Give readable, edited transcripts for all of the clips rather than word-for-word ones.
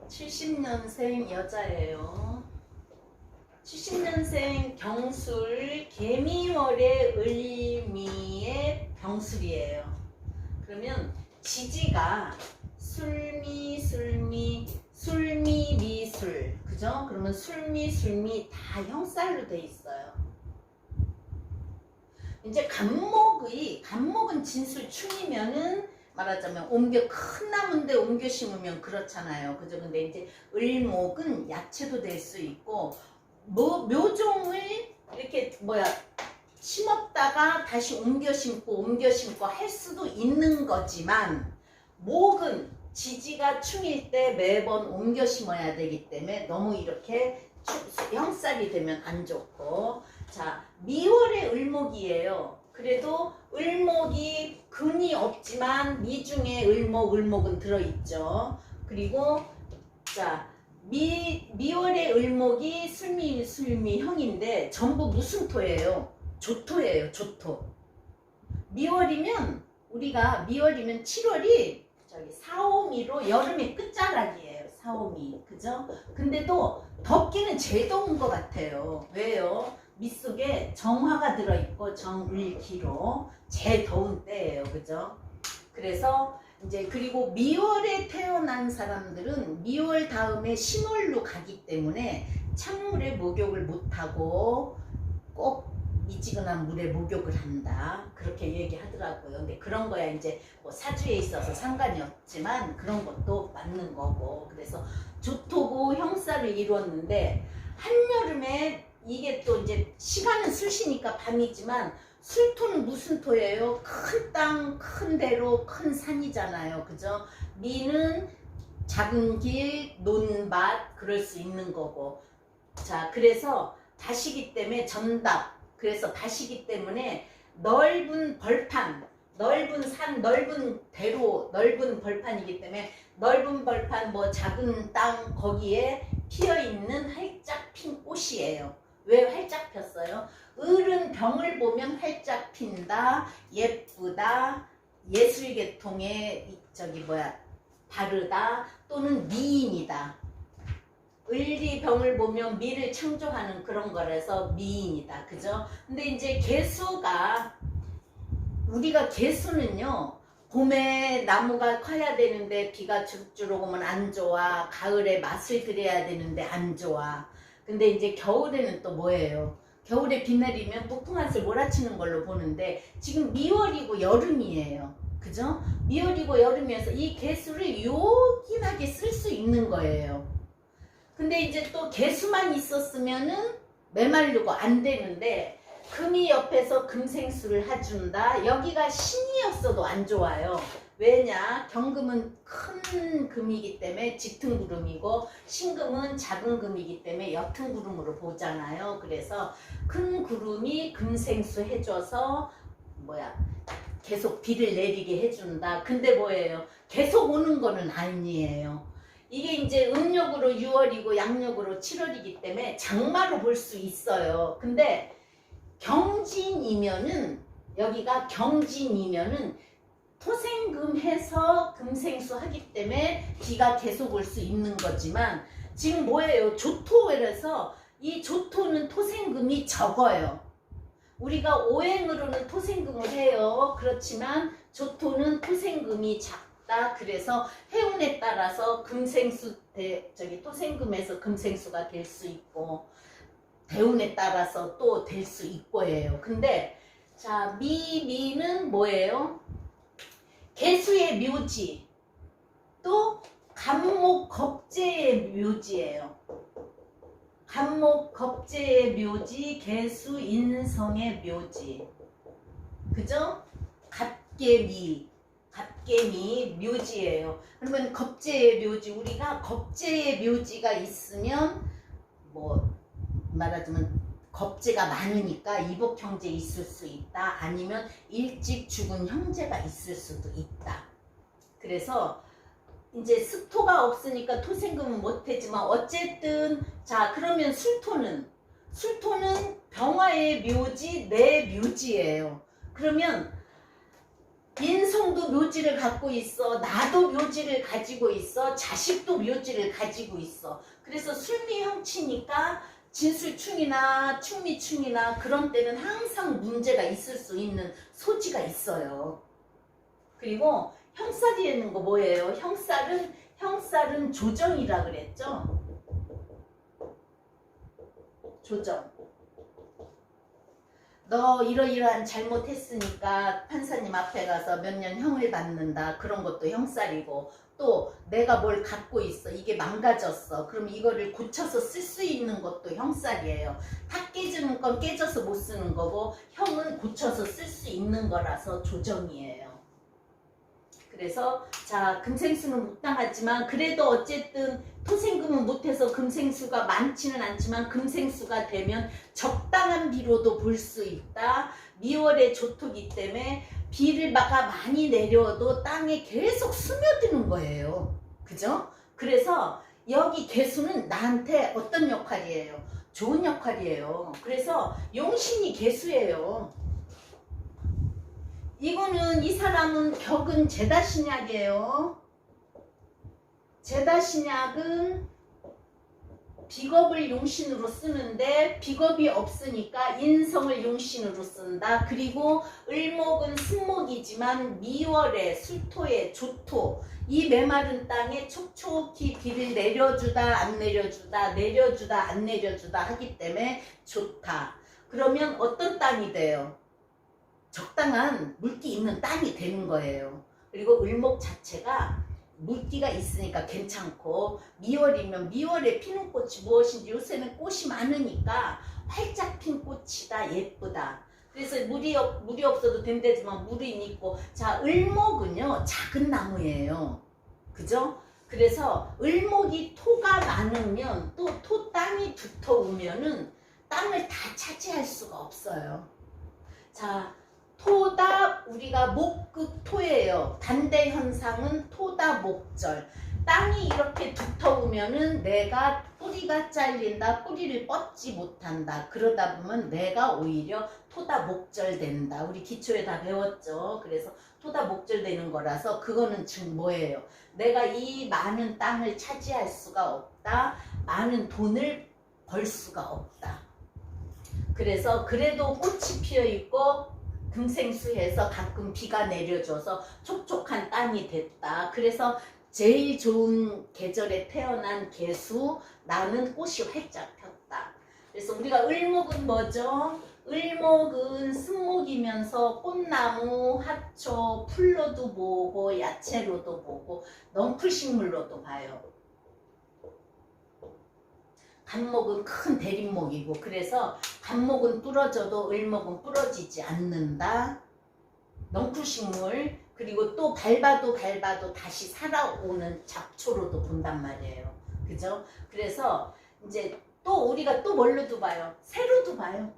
70년생 여자예요. 70년생 경술 개미월의 을미의 병술이에요. 그러면 지지가 술미술 그죠? 그러면 술미 다 형살로 돼 있어요. 이제 간목은 진술충이면은 말하자면 큰 나무인데 옮겨 심으면 그렇잖아요. 그죠? 근데 이제 을목은 야채도 될 수 있고 묘종을 이렇게 심었다가 다시 옮겨 심고 할 수도 있는 거지만 목은 지지가 충일 때 매번 옮겨 심어야 되기 때문에 너무 이렇게 형살이 되면 안 좋고. 자, 미월의 을목이에요. 그래도 을목이 근이 없지만 미중에 을목은 들어있죠. 그리고 자, 미월의 을목이 술미형인데 전부 무슨 토예요? 조토예요. 조토. 미월이면 7월이 저기 사오미로 여름의 끝자락이에요. 사오미. 그죠? 근데도 덥기는 제일 더운 것 같아요. 왜요? 밑속에 정화가 들어있고 정을기로 제일 더운 때예요. 그죠? 그래서 이제 그리고 미월에 태어난 사람들은 미월 다음에 신월로 가기 때문에 찬물에 목욕을 못하고 꼭 미지근한 물에 목욕을 한다. 그렇게 얘기하더라고요. 근데 그런 거야 이제 사주에 있어서 상관이 없지만 그런 것도 맞는 거고. 그래서 조토고 형살을 이루었는데 한여름에 이게 또 이제 시간은 술시니까 밤이지만 술토는 무슨 토예요? 큰 땅, 큰 대로, 큰 산이잖아요. 그죠? 미는 작은 길, 논밭 그럴 수 있는 거고. 자, 그래서 다시기 때문에 전답. 그래서 다시기 때문에 넓은 벌판, 넓은 산, 넓은 대로, 넓은 벌판이기 때문에 넓은 벌판, 작은 땅 거기에 피어있는 활짝 핀 꽃이에요. 왜 활짝 폈어요? 을은 병을 보면 활짝 핀다, 예쁘다, 예술계통에 바르다 또는 미인이다. 을이 병을 보면 미를 창조하는 그런 거라서 미인이다. 그죠? 근데 이제 우리가 개수는요, 봄에 나무가 커야 되는데 비가 주룩주룩 오면 안 좋아. 가을에 맛을 들여야 되는데 안 좋아. 근데 이제 겨울에는 또 뭐예요? 겨울에 비 내리면 북풍한슬 몰아치는 걸로 보는데 지금 미월이고 여름이에요. 그죠? 미월이고 여름이어서 이 개수를 요긴하게 쓸 수 있는 거예요. 근데 이제 또 개수만 있었으면은 메마르고 안 되는데 금이 옆에서 금생수를 해준다. 여기가 신이었어도 안 좋아요. 왜냐? 경금은 큰 금이기 때문에 짙은 구름이고 신금은 작은 금이기 때문에 옅은 구름으로 보잖아요. 그래서 큰 구름이 금생수 해줘서 계속 비를 내리게 해준다. 근데 뭐예요? 계속 오는 거는 아니에요. 이게 이제 음력으로 6월이고 양력으로 7월이기 때문에 장마로 볼 수 있어요. 근데 경진이면은 여기가 경진이면은 토생금해서 금생수 하기 때문에 비가 계속 올 수 있는 거지만 지금 뭐예요? 조토라서 이 조토는 토생금이 적어요. 우리가 오행으로는 토생금을 해요. 그렇지만 조토는 토생금이 작다. 그래서 해운에 따라서 토생금에서 금생수가 될 수 있고 대운에 따라서 또 될 수 있고 해요. 근데 자, 미는 뭐예요? 개수의 묘지, 또 간목 겁재의 묘지예요. 간목 겁재의 묘지, 개수 인성의 묘지. 그죠? 갑개미 묘지예요. 그러면 겁재의 묘지, 우리가 겁재의 묘지가 있으면 말하자면 겁재가 많으니까 이복 형제 있을 수 있다. 아니면 일찍 죽은 형제가 있을 수도 있다. 그래서 이제 습토가 없으니까 토생금은 못하지만 어쨌든 자, 그러면 술토는 병화의 묘지 내 묘지예요. 그러면 인성도 묘지를 갖고 있어. 나도 묘지를 가지고 있어. 자식도 묘지를 가지고 있어. 그래서 술미형치니까 진술충이나 충미충이나 그런 때는 항상 문제가 있을 수 있는 소지가 있어요. 그리고 형살이라는 거 뭐예요? 형살은 조정이라 그랬죠? 조정. 너 이러이러한 잘못했으니까 판사님 앞에 가서 몇 년 형을 받는다. 그런 것도 형살이고, 또 내가 뭘 갖고 있어. 이게 망가졌어. 그럼 이거를 고쳐서 쓸 수 있는 것도 형살이에요. 다 깨지는 건 깨져서 못 쓰는 거고, 형은 고쳐서 쓸 수 있는 거라서 조정이에요. 그래서 자, 금생수는 묵당하지만 그래도 어쨌든 토생금은 못해서 금생수가 많지는 않지만 금생수가 되면 적당한 비로도 볼 수 있다. 미월의 조토기 때문에 비를 많이 내려도 땅에 계속 스며드는 거예요. 그죠? 그래서 여기 개수는 나한테 어떤 역할이에요? 좋은 역할이에요. 그래서 용신이 개수예요. 이거는 이 사람은 격은 제다신약이에요. 제다신약은 비겁을 용신으로 쓰는데 비겁이 없으니까 인성을 용신으로 쓴다. 그리고 을목은 승목이지만 미월에 술토에 조토, 이 메마른 땅에 촉촉히 비를 내려주다 안 내려주다 내려주다 안 내려주다 하기 때문에 좋다. 그러면 어떤 땅이 돼요? 적당한 물기 있는 땅이 되는 거예요. 그리고 을목 자체가 물기가 있으니까 괜찮고, 미월이면 미월에 피는 꽃이 무엇인지 요새는 꽃이 많으니까 활짝 핀 꽃이다, 예쁘다. 그래서 물이 없어도 된다지만 물이 있고. 자, 을목은요 작은 나무예요. 그죠? 그래서 을목이 토가 많으면 또 토 땅이 두터우면은 땅을 다 차지할 수가 없어요. 자, 토다 우리가 목극토예요. 반대 현상은 토다 목절. 땅이 이렇게 두터우면은 내가 뿌리가 잘린다. 뿌리를 뻗지 못한다. 그러다 보면 내가 오히려 토다 목절 된다. 우리 기초에 다 배웠죠. 그래서 토다 목절 되는 거라서 그거는 즉 뭐예요? 내가 이 많은 땅을 차지할 수가 없다. 많은 돈을 벌 수가 없다. 그래서 그래도 꽃이 피어 있고 금생수해서 가끔 비가 내려줘서 촉촉한 땅이 됐다. 그래서 제일 좋은 계절에 태어난 개수, 나는 꽃이 활짝 폈다. 그래서 우리가 을목은 뭐죠? 을목은 승목이면서 꽃나무, 화초, 풀로도 보고 야채로도 보고 넝쿨식물로도 봐요. 간목은 큰 대립목이고, 그래서 간목은 부러져도 을목은 부러지지 않는다. 넝쿨식물, 그리고 또 밟아도 다시 살아오는 잡초로도 본단 말이에요. 그죠? 그래서 이제 또 우리가 또 뭘로도 봐요? 새로도 봐요.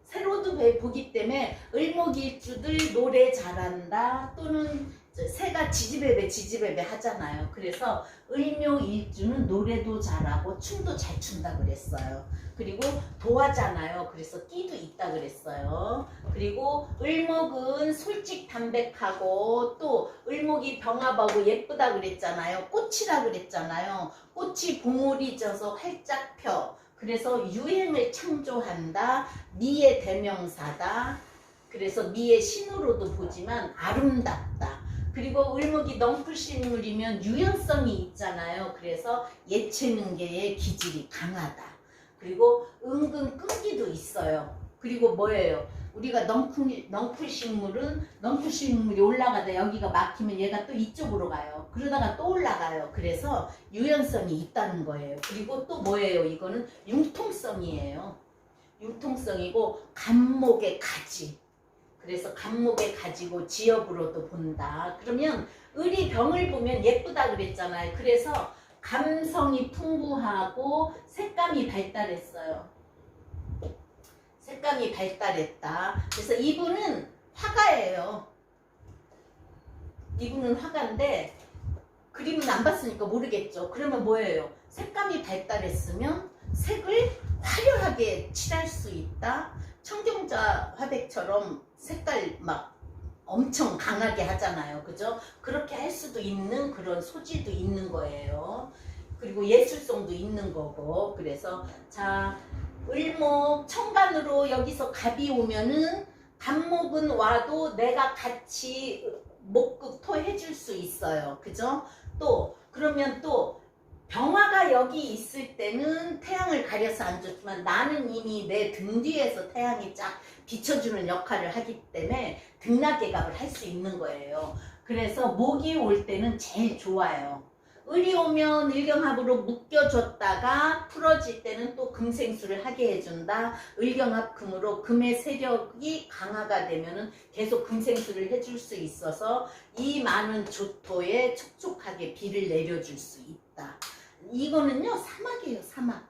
새로도 보기 때문에 을목일주들 노래 잘한다, 또는 새가 지지배배 하잖아요. 그래서 을묘일주는 노래도 잘하고 춤도 잘 춘다 그랬어요. 그리고 도화잖아요. 그래서 끼도 있다 그랬어요. 그리고 을목은 솔직 담백하고, 또 을목이 병합하고 예쁘다 그랬잖아요. 꽃이라 그랬잖아요. 꽃이 봉오리 져서 활짝 펴. 그래서 유행을 창조한다. 미의 대명사다. 그래서 미의 신으로도 보지만 아름답다. 그리고 을목이 넝쿨식물이면 유연성이 있잖아요. 그래서 예체능계의 기질이 강하다. 그리고 은근 끈기도 있어요. 그리고 뭐예요? 우리가 넝쿨식물이 올라가다 여기가 막히면 얘가 또 이쪽으로 가요. 그러다가 또 올라가요. 그래서 유연성이 있다는 거예요. 그리고 또 뭐예요? 이거는 융통성이에요. 융통성이고 간목의 가지. 그래서 간목에 가지고 지역으로도 본다. 그러면 을이 병을 보면 예쁘다 그랬잖아요. 그래서 감성이 풍부하고 색감이 발달했어요. 색감이 발달했다. 그래서 이분은 화가예요. 이분은 화가인데 그림은 안 봤으니까 모르겠죠. 그러면 뭐예요? 색감이 발달했으면 색을 화려하게 칠할 수 있다. 청경자 화백처럼 색깔 막 엄청 강하게 하잖아요. 그죠? 그렇게 할 수도 있는 그런 소질도 있는 거예요. 그리고 예술성도 있는 거고. 그래서 자, 을목 천간으로 여기서 갑이 오면은 갑목은 와도 내가 같이 목극토 해줄 수 있어요. 그죠? 또 그러면 또 병화가 여기 있을 때는 태양을 가려서 안 좋지만 나는 이미 내 등 뒤에서 태양이 쫙 비춰주는 역할을 하기 때문에 등락개갑을 할 수 있는 거예요. 그래서 목이 올 때는 제일 좋아요. 을이 오면 을경합으로 묶여줬다가 풀어질 때는 또 금생수를 하게 해준다. 을경합 금으로 금의 세력이 강화가 되면은 계속 금생수를 해줄 수 있어서 이 많은 조토에 촉촉하게 비를 내려줄 수 있다. 이거는요 사막이에요. 사막.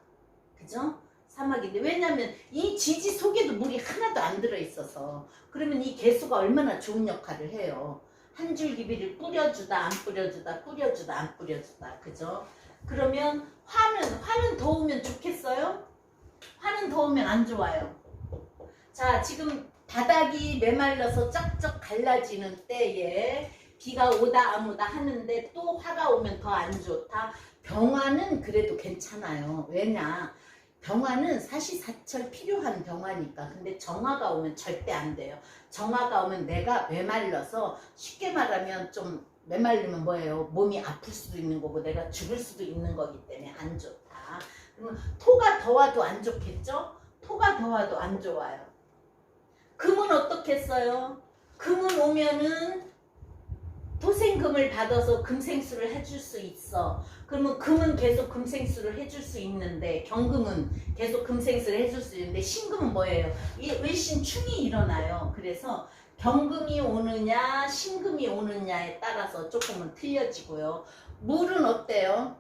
그죠? 사막인데 왜냐면 이 지지 속에도 물이 하나도 안 들어있어서 그러면 이 개수가 얼마나 좋은 역할을 해요. 한 줄기비를 뿌려주다 안 뿌려주다 뿌려주다 안 뿌려주다. 그죠? 그러면 화는 더우면 좋겠어요? 화는 더우면 안 좋아요. 자, 지금 바닥이 메말라서 쩍쩍 갈라지는 때에 비가 오다 안 오다 하는데 또 화가 오면 더 안 좋다. 병화는 그래도 괜찮아요. 왜냐? 병화는 사시사철 필요한 병화니까. 근데 정화가 오면 절대 안 돼요. 정화가 오면 내가 메말라서 쉽게 말하면 좀 메말리면 뭐예요? 몸이 아플 수도 있는 거고 내가 죽을 수도 있는 거기 때문에 안 좋다. 그러면 토가 더워도 안 좋겠죠? 토가 더워도 안 좋아요. 금은 어떻겠어요? 금은 오면은 토생금을 받아서 금생수를 해줄 수 있어. 그러면 금은 계속 금생수를 해줄 수 있는데 경금은 계속 금생수를 해줄 수 있는데 신금은 뭐예요? 이 을신충이 일어나요. 그래서 경금이 오느냐 신금이 오느냐에 따라서 조금은 틀려지고요. 물은 어때요?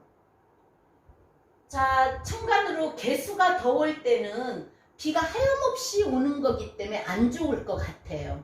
자, 천간으로 개수가 더울 때는 비가 하염없이 오는 거기 때문에 안 좋을 것 같아요.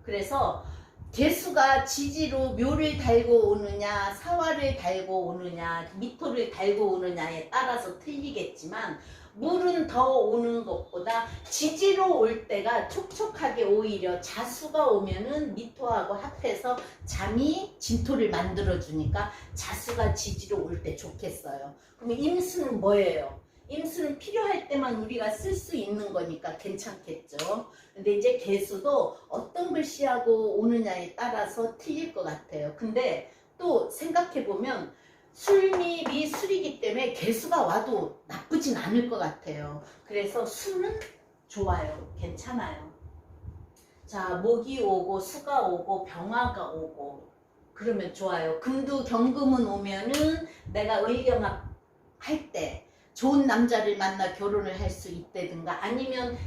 그래서 개수가 지지로 묘를 달고 오느냐 사화를 달고 오느냐 미토를 달고 오느냐에 따라서 틀리겠지만 물은 더 오는 것보다 지지로 올 때가 촉촉하게 오히려 자수가 오면은 미토하고 합해서 잠이 진토를 만들어 주니까 자수가 지지로 올 때 좋겠어요. 그러면 임수는 뭐예요? 임수는 필요할 때만 우리가 쓸 수 있는 거니까 괜찮겠죠. 근데 이제 개수도 어떤 글씨하고 오느냐에 따라서 틀릴 것 같아요. 근데 또 생각해보면 술미 미술이기 때문에 개수가 와도 나쁘진 않을 것 같아요. 그래서 수는 좋아요. 괜찮아요. 자, 목이 오고 수가 오고 병화가 오고 그러면 좋아요. 금도 경금은 오면은 내가 의경합 할 때 좋은 남자를 만나 결혼을 할 수 있다든가 아니면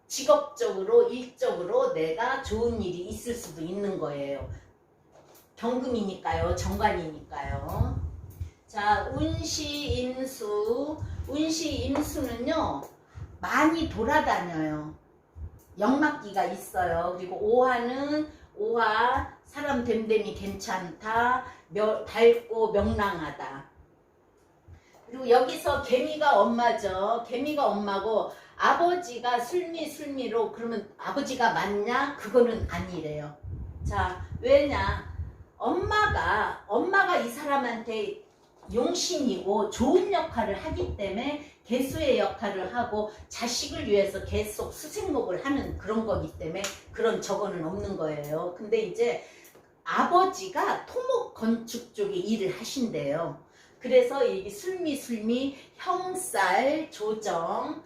직업적으로 일적으로 내가 좋은 일이 있을 수도 있는 거예요. 경금이니까요. 정관이니까요. 자, 운시임수. 운시임수는요 많이 돌아다녀요. 역막기가 있어요. 그리고 오화는 오화 사람 됨됨이 괜찮다. 밝고 명랑하다. 그리고 여기서 개미가 엄마죠. 개미가 엄마고 아버지가 술미로 그러면 아버지가 맞냐? 그거는 아니래요. 자, 왜냐? 엄마가 이 사람한테 용신이고 좋은 역할을 하기 때문에 개수의 역할을 하고 자식을 위해서 계속 수생목을 하는 그런 거기 때문에 그런 저거는 없는 거예요. 근데 이제 아버지가 토목 건축 쪽에 일을 하신대요. 그래서 이 술미 형살 조정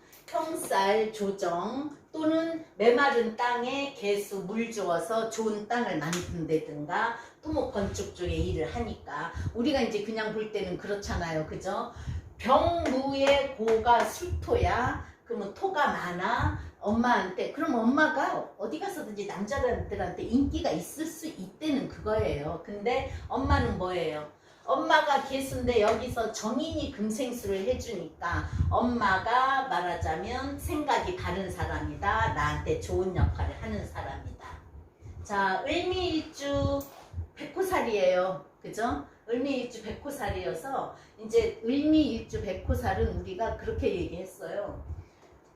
또는 메마른 땅에 개수 물 주어서 좋은 땅을 만든다든가 토목 건축 쪽에 일을 하니까 우리가 이제 그냥 볼 때는 그렇잖아요. 그죠? 병무의 고가 술토야. 그러면 토가 많아. 엄마한테 그럼 엄마가 어디 가서든지 남자들한테 인기가 있을 수 있다는 그거예요. 근데 엄마는 뭐예요? 엄마가 개수인데 여기서 정인이 금생수를 해주니까 엄마가 말하자면 생각이 바른 사람이다. 나한테 좋은 역할을 하는 사람이다. 자, 을미일주 백호살이에요. 그죠? 을미일주 백호살이어서 이제 을미일주 백호살은 우리가 그렇게 얘기했어요.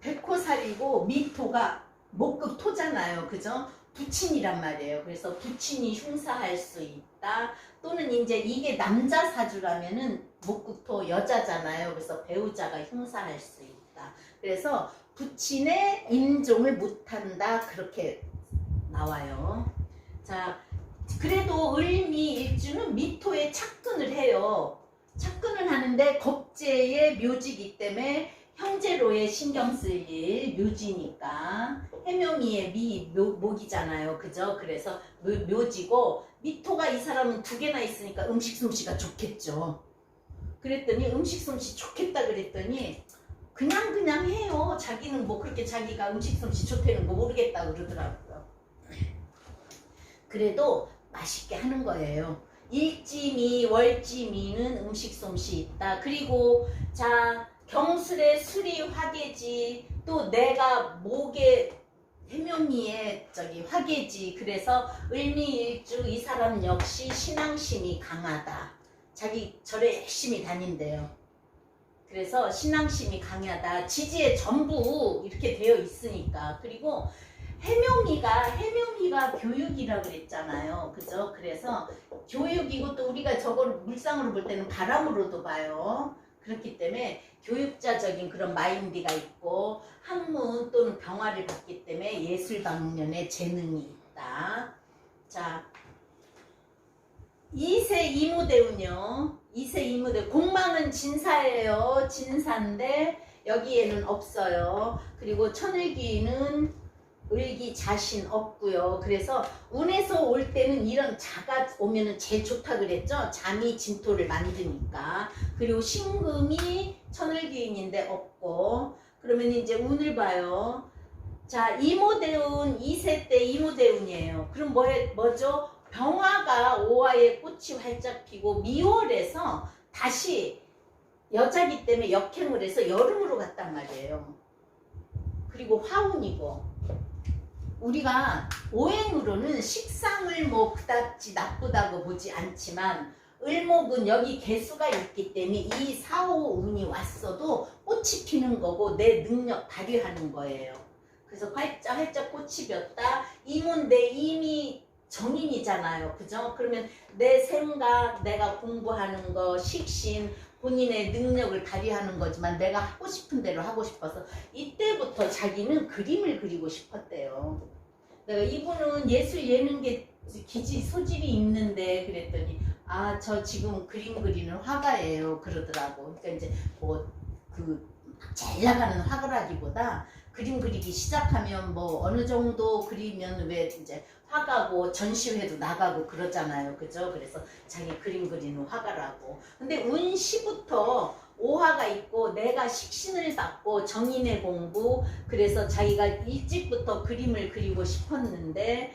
백호살이고 미토가 목급 토잖아요. 그죠? 부친이란 말이에요. 그래서 부친이 흉사할 수 있다. 또는 이제 이게 남자 사주라면은 목구토 여자잖아요. 그래서 배우자가 흉사할 수 있다. 그래서 부친의 임종을 못한다. 그렇게 나와요. 자, 그래도 을미일주는 미토에 착근을 해요. 착근을 하는데 겁재의 묘지이기 때문에 형제로에 신경 쓸 일, 묘지니까 해묘미의 목이잖아요. 그죠? 그래서 묘지고 미토가 이 사람은 두 개나 있으니까 음식 솜씨가 좋겠죠. 그랬더니 음식 솜씨 좋겠다 그랬더니 그냥 해요. 자기는 뭐 그렇게 자기가 음식 솜씨 좋다는 거 모르겠다 그러더라고요. 그래도 맛있게 하는 거예요. 일지미, 월지미는 음식 솜씨 있다. 그리고 자, 경술의 수리 화계지, 또 내가 목에 해묘미에 저기 화계지. 그래서 을미일주 이 사람 역시 신앙심이 강하다. 자기 절에 열심히 다닌대요. 그래서 신앙심이 강하다. 지지에 전부 이렇게 되어 있으니까. 그리고 해묘미가 교육이라고 그랬잖아요. 그죠? 그래서 교육이고 또 우리가 저걸 물상으로 볼 때는 바람으로도 봐요. 그렇기 때문에 교육자적인 그런 마인드가 있고 학문 또는 병화를 받기 때문에 예술 방면에 재능이 있다. 자, 2세 이무대운요. 2세 이무대 공망은 진사예요. 진사인데 여기에는 없어요. 그리고 천을기는 을기 자신 없고요. 그래서 운에서 올 때는 이런 자가 오면은 제일 좋다 그랬죠. 잠이 진토를 만드니까. 그리고 신금이 천을기인인데 없고. 그러면 이제 운을 봐요. 자, 이모대운 2세 때 이모대운이에요. 그럼 뭐죠? 병화가 5화에 꽃이 활짝 피고 미월에서 다시 여자기 때문에 역행을 해서 여름으로 갔단 말이에요. 그리고 화운이고. 우리가 오행으로는 식상을 뭐 그다지 나쁘다고 보지 않지만 을목은 여기 개수가 있기 때문에 이 4, 5 운이 왔어도 꽃이 피는 거고 내 능력 발휘하는 거예요. 그래서 활짝 꽃이 폈다. 이문 내 이미 정인이잖아요. 그죠? 그러면 내 생각, 내가 공부하는 거, 식신, 본인의 능력을 발휘하는 거지만 내가 하고 싶은 대로 하고 싶어서 이때부터 자기는 그림을 그리고 싶었대요. 내가 이분은 예술 예능계 기질 소질이 있는데 그랬더니 아, 저 지금 그림 그리는 화가예요 그러더라고. 그러니까 이제 뭐 그 잘 나가는 화가라기보다 그림 그리기 시작하면 뭐 어느 정도 그리면 왜 이제 화가고 전시회도 나가고 그러잖아요. 그죠? 그래서 자기 그림 그리는 화가라고. 근데 운시부터 오화가 있고 내가 식신을 받고 정인의 공부, 그래서 자기가 일찍부터 그림을 그리고 싶었는데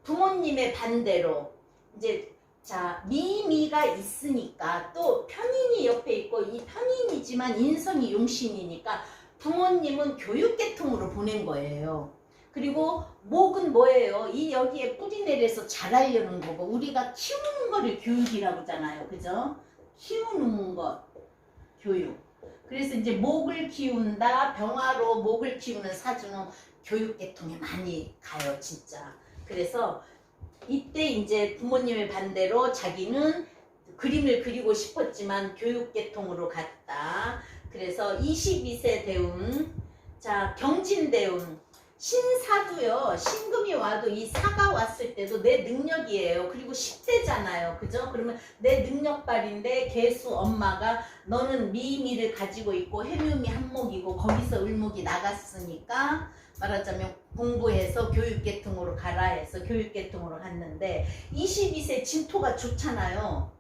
부모님의 반대로 이제 자, 미가 있으니까 또 편인이 옆에 있고 이 편인이지만 인성이 용신이니까 부모님은 교육계통으로 보낸 거예요. 그리고 목은 뭐예요? 이 여기에 뿌리 내려서 자라려는 거고 우리가 키우는 거를 교육이라고 하잖아요. 그죠? 키우는 것, 교육. 그래서 이제 목을 키운다, 병화로 목을 키우는 사주는 교육계통에 많이 가요, 진짜. 그래서 이때 이제 부모님의 반대로 자기는 그림을 그리고 싶었지만 교육계통으로 갔다. 그래서 22세 대운, 자, 경진대운. 신사도요. 신금이 와도 이 사가 왔을 때도 내 능력이에요. 그리고 10대잖아요. 그죠? 그러면 내 능력발인데 개수 엄마가 너는 미미를 가지고 있고 해묘미 한목이고 거기서 을목이 나갔으니까 말하자면 공부해서 교육계통으로 가라 해서 교육계통으로 갔는데 22세 진토가 좋잖아요.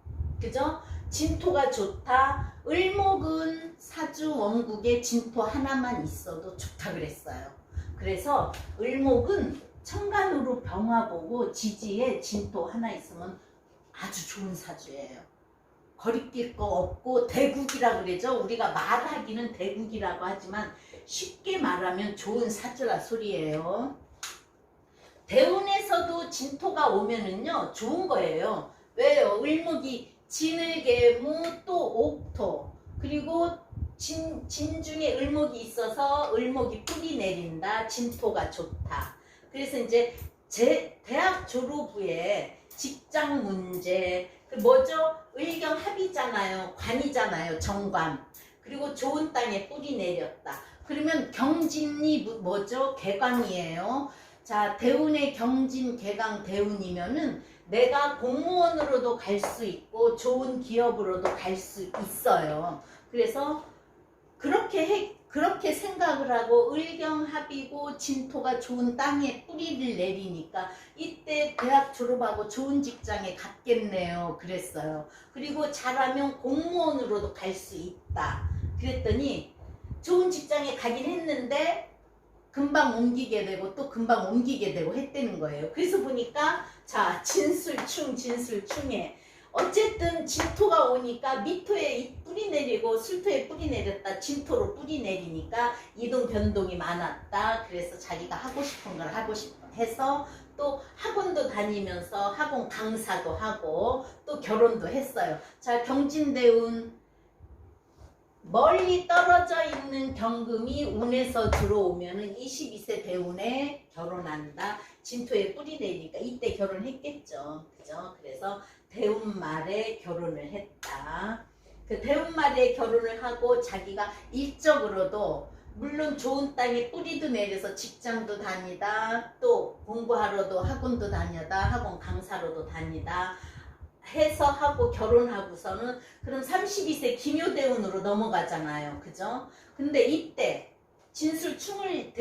그죠? 진토가 좋다. 을목은 사주 원국에 진토 하나만 있어도 좋다 그랬어요. 그래서 을목은 천간으로 병화 보고 지지에 진토 하나 있으면 아주 좋은 사주예요. 거리낄 거 없고 대국이라고 그러죠. 우리가 말하기는 대국이라고 하지만 쉽게 말하면 좋은 사주라 소리예요. 대운에서도 진토가 오면은요 좋은 거예요. 왜요? 을목이 진을계무 또 옥토 그리고 진 중에 을목이 있어서 을목이 뿌리 내린다. 진토가 좋다. 그래서 이제 제 대학 졸업 후에 직장 문제, 그 뭐죠? 의경합이잖아요. 관이잖아요. 정관. 그리고 좋은 땅에 뿌리 내렸다. 그러면 경진이 뭐죠? 개강이에요. 자, 대운의 경진, 개강, 대운이면은 내가 공무원으로도 갈 수 있고 좋은 기업으로도 갈 수 있어요. 그래서 그렇게 생각을 하고 을경합이고 진토가 좋은 땅에 뿌리를 내리니까 이때 대학 졸업하고 좋은 직장에 갔겠네요. 그랬어요. 그리고 잘하면 공무원으로도 갈 수 있다. 그랬더니 좋은 직장에 가긴 했는데 금방 옮기게 되고 또 금방 옮기게 되고 했다는 거예요. 그래서 보니까 자, 진술충에 어쨌든 진토가 오니까 미토에 뿌리 내리고 술토에 뿌리 내렸다. 진토로 뿌리 내리니까 이동 변동이 많았다. 그래서 자기가 하고 싶은 걸 하고 싶어 해서 또 학원도 다니면서 학원 강사도 하고 또 결혼도 했어요. 자, 경진대운 멀리 떨어져 있는 경금이 운에서 들어오면은 22세 대운에 결혼한다. 진토에 뿌리 내리니까 이때 결혼했겠죠. 그죠? 그래서 대운 말에 결혼을 했다. 그 대운 말에 결혼을 하고 자기가 일적으로도 물론 좋은 땅에 뿌리도 내려서 직장도 다니다, 또 공부하러도 학원도 다니다, 학원 강사로도 다니다 해서 하고 결혼하고서는 그럼 32세 기묘대운으로 넘어가잖아요. 그죠? 근데 이때 충이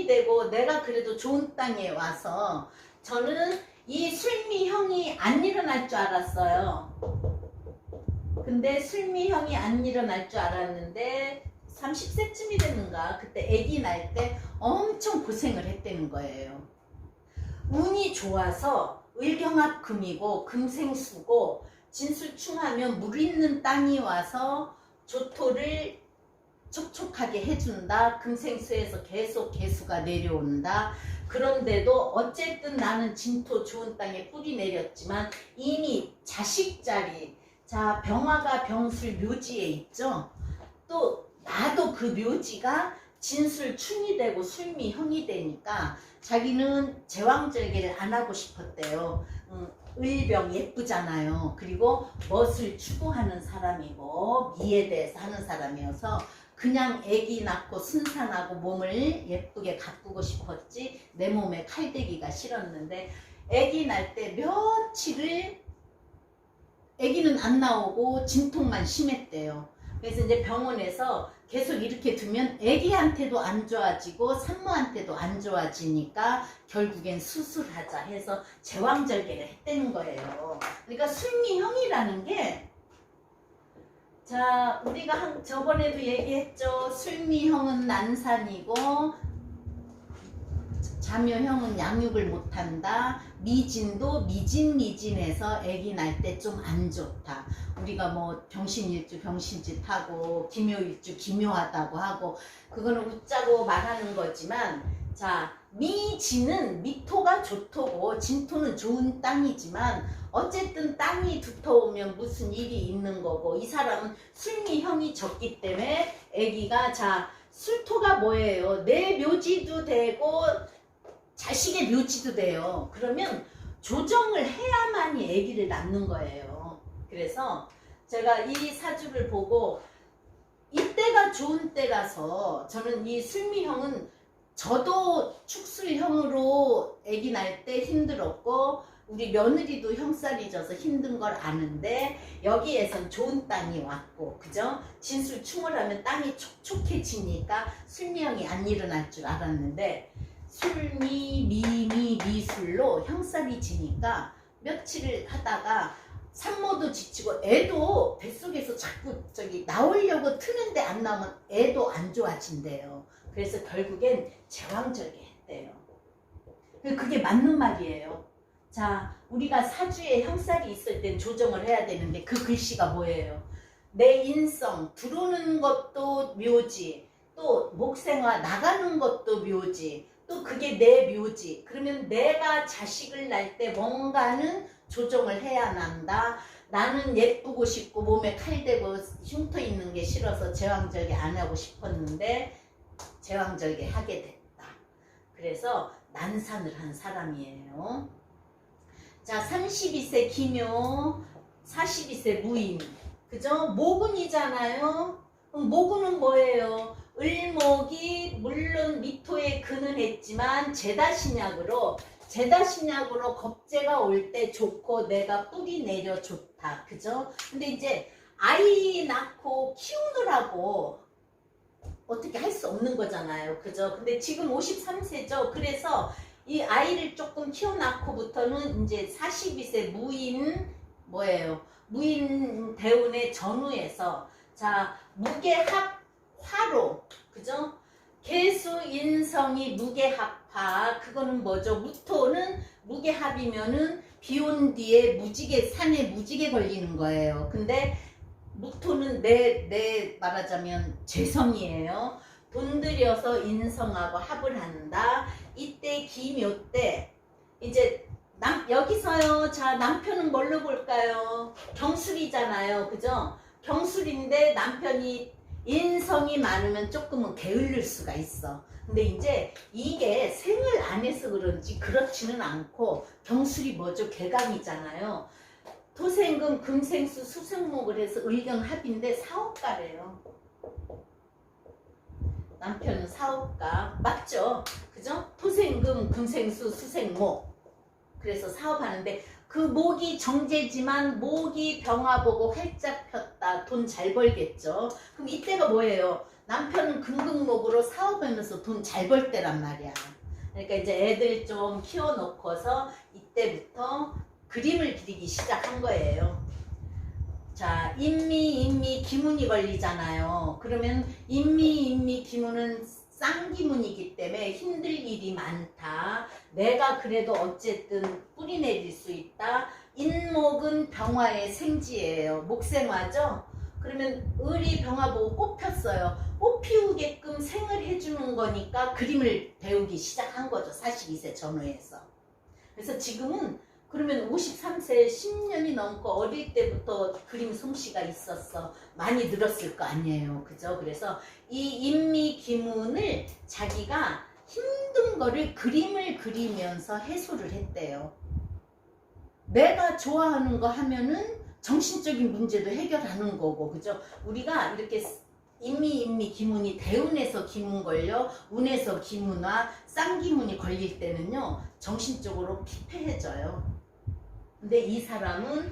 되고 내가 그래도 좋은 땅에 와서 저는 이 술미형이 안 일어날 줄 알았어요. 근데 술미형이 안 일어날 줄 알았는데 30세쯤이 됐는가 그때 아기 날 때 엄청 고생을 했다는 거예요. 운이 좋아서 을경합 금이고 금생수고 진술충하면 물 있는 땅이 와서 조토를 촉촉하게 해준다. 금생수에서 계속 개수가 내려온다. 그런데도 어쨌든 나는 진토 좋은 땅에 뿌리 내렸지만 이미 자식 자리, 자, 병화가 병술 묘지에 있죠. 또 나도 그 묘지가 진술충이 되고 술미형이 되니까 자기는 제왕절개를 안 하고 싶었대요. 을병 예쁘잖아요. 그리고 멋을 추구하는 사람이고 미에 대해서 하는 사람이어서 그냥 아기 낳고 순산하고 몸을 예쁘게 가꾸고 싶었지 내 몸에 칼대기가 싫었는데 아기 날 때 며칠을 아기는 안 나오고 진통만 심했대요. 그래서 이제 병원에서 계속 이렇게 두면 아기한테도 안 좋아지고 산모한테도 안 좋아지니까 결국엔 수술하자 해서 제왕절개를 했다는 거예요. 그러니까 술미형이라는 게 자, 우리가 저번에도 얘기했죠. 술미형은 난산이고 자묘형은 양육을 못한다. 미진도 미진해서 아기 날 때 좀 안 좋다. 우리가 뭐 병신일주 병신짓하고 기묘일주 기묘하다고 하고 그거는 웃자고 말하는 거지만 자, 미진은 미토가 좋토고 진토는 좋은 땅이지만 어쨌든 땅이 두터우면 무슨 일이 있는 거고 이 사람은 술미형이 적기 때문에 아기가 자, 술토가 뭐예요? 내 묘지도 되고 자식의 묘지도 돼요. 그러면 조정을 해야만이 아기를 낳는 거예요. 그래서 제가 이 사주를 보고 이때가 좋은 때라서 저는 이 술미형은 저도 축술형으로 아기 낳을 때 힘들었고 우리 며느리도 형살이 져서 힘든 걸 아는데 여기에선 좋은 땅이 왔고 그죠? 진술충을 하면 땅이 촉촉해지니까 술미형이 안 일어날 줄 알았는데 술미, 미술로 형살이 지니까 며칠을 하다가 산모도 지치고 애도 뱃속에서 자꾸 나오려고 트는데 안 나오면 애도 안 좋아진대요. 그래서 결국엔 제왕절개 했대요. 그게 맞는 말이에요. 자, 우리가 사주에 형살이 있을 땐 조정을 해야 되는데 그 글씨가 뭐예요? 내 인성, 들어오는 것도 묘지, 또 목생화 나가는 것도 묘지, 또 그게 내 묘지. 그러면 내가 자식을 낳을 때 뭔가는 조정을 해야 난다. 나는 예쁘고 싶고 몸에 칼대고 흉터 있는 게 싫어서 제왕절개 안 하고 싶었는데 제왕절개 하게 됐다. 그래서 난산을 한 사람이에요. 자, 32세 기묘, 42세 무인. 그죠? 모근이잖아요. 그럼 모근은 뭐예요? 을목이 물론 미토에 근은 했지만 제다신약으로 겁재가 올 때 좋고 내가 뿌리 내려 좋다. 그죠? 근데 이제 아이 낳고 키우느라고 어떻게 할 수 없는 거잖아요. 그죠? 근데 지금 53세죠. 그래서 이 아이를 조금 키워놓고부터는 이제 42세 무인 뭐예요? 무인 대운의 전후에서 자 무게합 화로 그죠? 개수 인성이 무게합화 그거는 뭐죠? 무토는 무게합이면은 비온 뒤에 무지개 산에 무지개 걸리는 거예요. 근데 무토는 내 말하자면 재성이에요. 돈 들여서 인성하고 합을 한다. 이때 기묘 때 이제 여기서요. 자 남편은 뭘로 볼까요? 경술이잖아요. 그죠? 경술인데 남편이 인성이 많으면 조금은 게을릴 수가 있어. 근데 이제 이게 생을 안 해서 그런지 그렇지는 않고 경술이 뭐죠? 개강이잖아요. 토생금, 금생수, 수생목을 해서 을경합인데 사업가래요. 남편은 사업가 맞죠? 그죠? 토생금, 금생수, 수생목 그래서 사업하는데 그 목이 정제지만 목이 병화 보고 활짝 폈다. 돈 잘 벌겠죠? 그럼 이때가 뭐예요? 남편은 금극목으로 사업하면서 돈 잘 벌 때란 말이야. 그러니까 이제 애들 좀 키워놓고서 이때부터 그림을 그리기 시작한 거예요. 자, 인미, 기문이 걸리잖아요. 그러면 인미, 기문은 쌍기문이기 때문에 힘들 일이 많다. 내가 그래도 어쨌든 뿌리 내릴 수 있다. 인목은 병화의 생지예요. 목생화죠? 그러면 을이 병화 보고 꽃 폈어요. 꽃 피우게끔 생을 해주는 거니까 그림을 배우기 시작한 거죠. 42세 전후에서. 그래서 지금은 그러면 53세 10년이 넘고 어릴 때부터 그림 솜씨가 있었어. 많이 늘었을 거 아니에요. 그죠? 그래서 이 인미기문을 자기가 힘든 거를 그림을 그리면서 해소를 했대요. 내가 좋아하는 거 하면은 정신적인 문제도 해결하는 거고. 그죠? 우리가 이렇게 인미 기문이 대운에서 기문 걸려 운에서 기문화 쌍기문이 걸릴 때는요 정신적으로 피폐해져요. 근데 이 사람은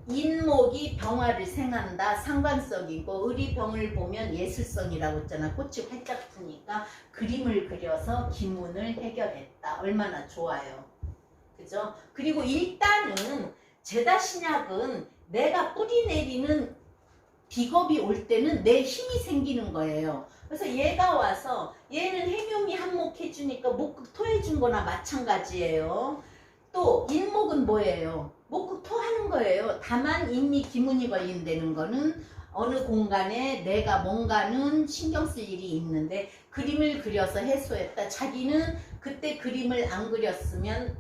인목이 병화를 생한다 상관성이고 을이 병을 보면 예술성이라고 했잖아. 꽃이 활짝 피니까 그림을 그려서 기문을 해결했다. 얼마나 좋아요. 그죠? 그리고 일단은 제다신약은 내가 뿌리 내리는 비겁이 올 때는 내 힘이 생기는 거예요. 그래서 얘가 와서 얘는 해묘미 한몫해주니까 목극토해준 거나 마찬가지예요. 또 인목은 뭐예요? 목극토하는 거예요. 다만 인미 기문이 걸린다는 거는 어느 공간에 내가 뭔가는 신경 쓸 일이 있는데 그림을 그려서 해소했다. 자기는 그때 그림을 안 그렸으면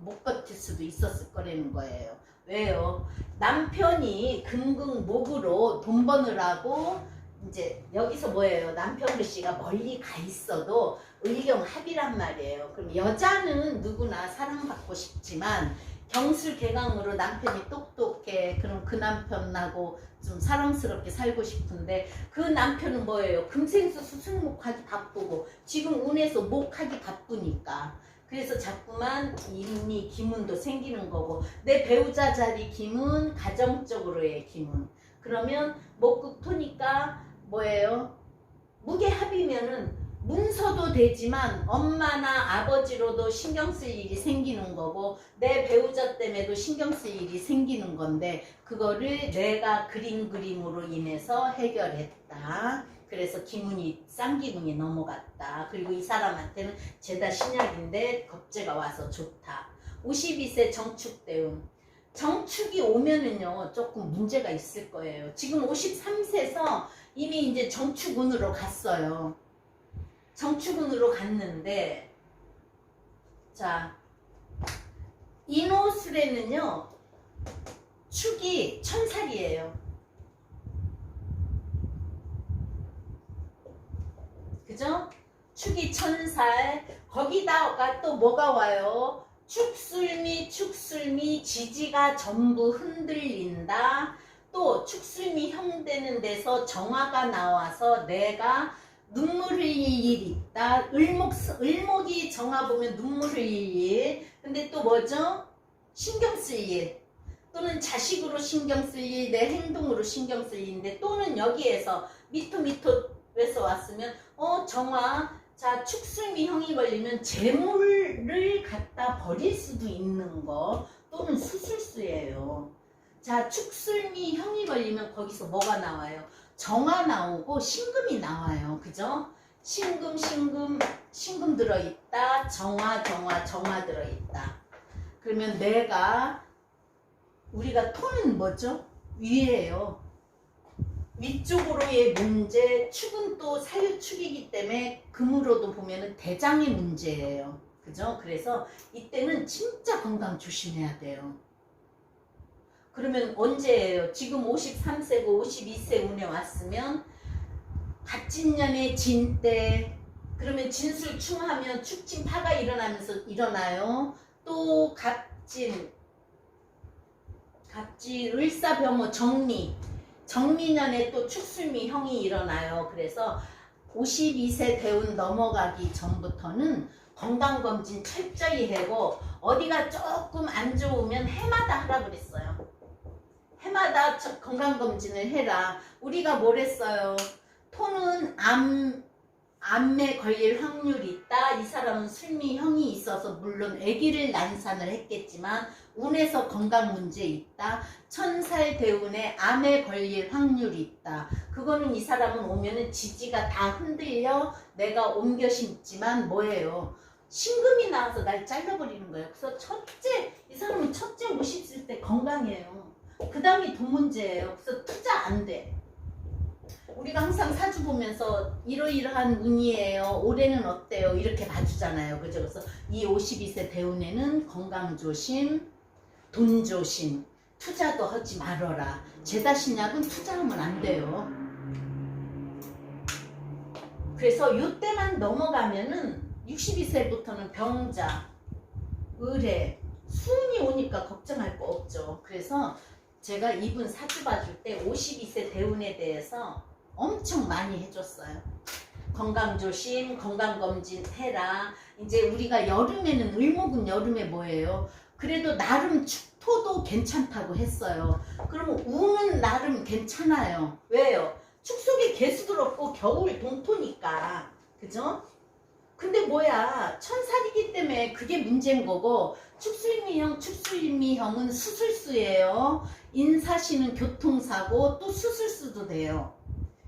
못 버틸 수도 있었을 거라는 거예요. 왜요? 남편이 금극목으로 돈 버느라고 이제 여기서 뭐예요? 남편 글씨가 멀리 가 있어도 을경합이란 말이에요. 그럼 여자는 누구나 사랑받고 싶지만 경술 개강으로 남편이 똑똑해. 그럼 그 남편하고 좀 사랑스럽게 살고 싶은데 그 남편은 뭐예요? 금생수 수승목하기 바쁘고 지금 운에서 목하기 바쁘니까 그래서 자꾸만 인미 기문도 생기는 거고 내 배우자 자리 기문 가정적으로의 기문 그러면 목극토니까 뭐예요? 무게합이면은 문서도 되지만 엄마나 아버지로도 신경 쓸 일이 생기는 거고 내 배우자 때문에도 신경 쓸 일이 생기는 건데 그거를 내가 그림으로 인해서 해결했다. 그래서 기문이 쌍기문이 넘어갔다. 그리고 이 사람한테는 제다 신약인데 겁재가 와서 좋다. 52세 정축대운. 정축이 오면은요 조금 문제가 있을 거예요. 지금 53세에서 이미 이제 정축운으로 갔어요. 정축운으로 갔는데 자 인호술에는요 축이 천살이에요. 그죠? 축이 천살 거기다가 또 뭐가 와요? 축술미 지지가 전부 흔들린다. 또 축술미 형되는 데서 정화가 나와서 내가 눈물 흘릴 일 있다. 을목이 정화 보면 눈물 흘릴 일. 근데 또 뭐죠? 신경 쓸 일. 또는 자식으로 신경 쓸 일, 내 행동으로 신경 쓸 일인데, 또는 여기에서 미토에서 왔으면 정화, 자 축술미 형이 걸리면 재물을 갖다 버릴 수도 있는 거, 또는 수술수예요. 자 축술미 형이 걸리면 거기서 뭐가 나와요? 정화 나오고 신금이 나와요. 그죠? 신금 들어있다. 정화 들어있다. 그러면 우리가 토는 뭐죠? 위에요. 위쪽으로의 문제, 축은 또 사유축이기 때문에 금으로도 보면은 대장의 문제예요. 그죠? 그래서 이때는 진짜 건강 조심해야 돼요. 그러면 언제예요? 지금 53세고 52세 운에 왔으면 갑진년의 진때, 그러면 진술충하면 축진파가 일어나면서 일어나요. 또 갑진 을사병호 정미년에 또 축술미 형이 일어나요. 그래서 52세 대운 넘어가기 전부터는 건강검진 철저히 하고, 어디가 조금 안 좋으면 해마다 하라 그랬어요. 해마다 건강검진을 해라. 우리가 뭘 했어요? 토는 암에 걸릴 확률이 있다. 이 사람은 술미형이 있어서 물론 아기를 난산을 했겠지만 운에서 건강 문제 있다. 천살 대운에 암에 걸릴 확률이 있다. 그거는 이 사람은 오면은 지지가 다 흔들려 내가 옮겨 심지만 뭐예요? 신금이 나와서 날 잘라버리는 거예요. 그래서 이 사람은 첫째 50일 때 건강해요. 그 다음이 돈 문제예요. 그래서 투자 안 돼. 우리가 항상 사주 보면서 이러이러한 운이에요. 올해는 어때요? 이렇게 봐주잖아요. 그죠? 그래서 이 52세 대운에는 건강 조심, 돈 조심, 투자도 하지 말아라. 제다신약은 투자하면 안 돼요. 그래서 이때만 넘어가면은 62세부터는 병자, 을해, 수운이 오니까 걱정할 거 없죠. 그래서 제가 이분 사주 봐줄 때 52세 대운에 대해서 엄청 많이 해줬어요. 건강조심, 건강검진 해라. 이제 우리가 여름에는, 을목은 여름에 뭐예요? 그래도 나름 축토도 괜찮다고 했어요. 그러면 운은 나름 괜찮아요. 왜요? 축 속에 개수도 없고 겨울 동토니까. 그죠? 근데 뭐야, 천살이기 때문에 그게 문제인 거고, 축술미형은 수술수예요. 인사시는 교통사고, 또 수술수도 돼요.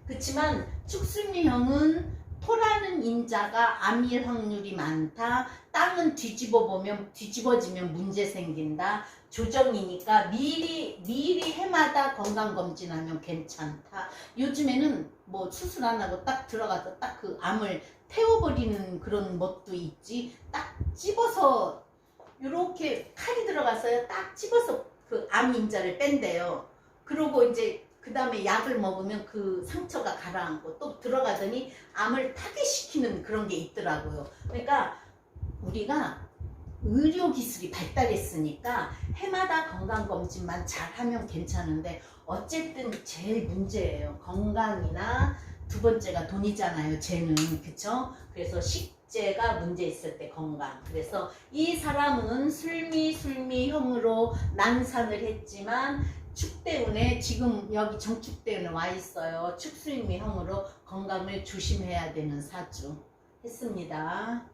그렇지만 축술미형은 토라는 인자가 암일 확률이 많다. 땅은 뒤집어지면 문제 생긴다. 조정이니까 미리 해마다 건강검진하면 괜찮다. 요즘에는 뭐 수술 안 하고 딱 들어가서 딱 그 암을 태워버리는 그런 멋도 있지. 딱 집어서 이렇게 칼이 들어가서요. 딱 집어서 그 암 인자를 뺀대요. 그러고 이제 그 다음에 약을 먹으면 그 상처가 가라앉고 또 들어가더니 암을 타개시키는 그런 게 있더라고요. 그러니까 우리가 의료기술이 발달했으니까 해마다 건강검진만 잘하면 괜찮은데, 어쨌든 제일 문제예요. 건강이나 두 번째가 돈이잖아요. 쟤는. 그쵸? 그래서 식재가 문제 있을 때 건강. 그래서 이 사람은 술미형으로 난산을 했지만 축대운에 지금 여기 정축대운에 와 있어요. 축술미형으로 건강을 조심해야 되는 사주 했습니다.